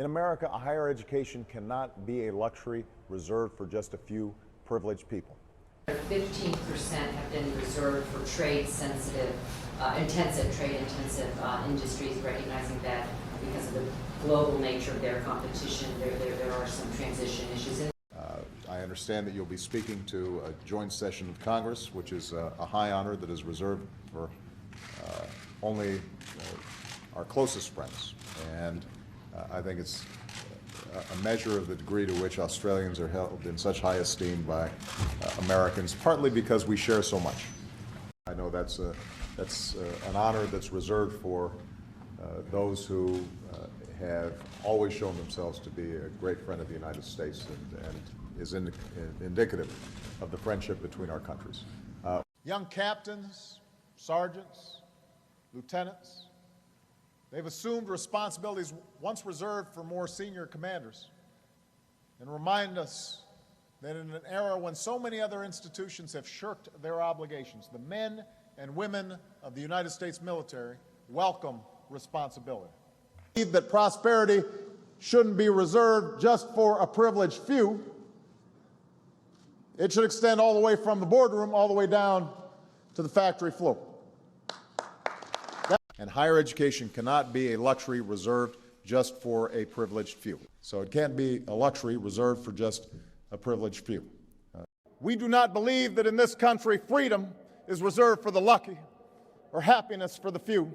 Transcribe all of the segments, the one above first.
In America, a higher education cannot be a luxury reserved for just a few privileged people. 15% have been reserved for trade-sensitive, trade-intensive industries, recognizing that because of the global nature of their competition, there are some transition issues. I understand that you'll be speaking to a joint session of Congress, which is a high honor that is reserved for only our closest friends. And I think it's a measure of the degree to which Australians are held in such high esteem by Americans, partly because we share so much. I know that's an honor that's reserved for those who have always shown themselves to be a great friend of the United States and is indicative of the friendship between our countries. Young captains, sergeants, lieutenants, they've assumed responsibilities once reserved for more senior commanders and remind us that in an era when so many other institutions have shirked their obligations, the men and women of the United States military welcome responsibility. That prosperity shouldn't be reserved just for a privileged few. It should extend all the way from the boardroom all the way down to the factory floor. And higher education cannot be a luxury reserved just for a privileged few. So it can't be a luxury reserved for just a privileged few. We do not believe that in this country freedom is reserved for the lucky or happiness for the few.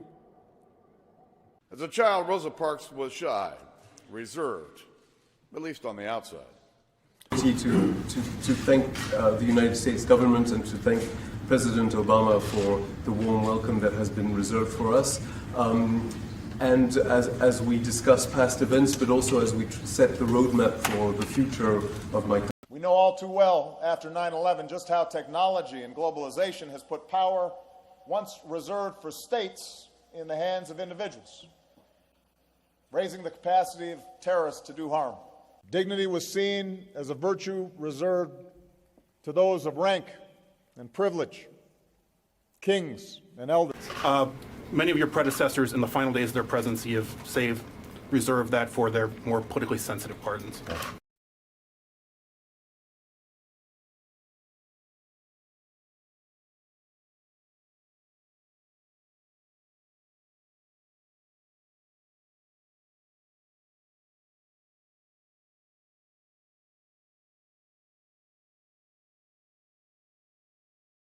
As a child, Rosa Parks was shy, reserved, at least on the outside. To thank the United States government and to thank President Obama for the warm welcome that has been reserved for us. And as we discuss past events, but also as we set the roadmap for the future of my country. We know all too well after 9/11 just how technology and globalization has put power once reserved for states in the hands of individuals, raising the capacity of terrorists to do harm. Dignity was seen as a virtue reserved to those of rank and privilege, kings and elders. Many of your predecessors in the final days of their presidency have reserved that for their more politically sensitive pardons.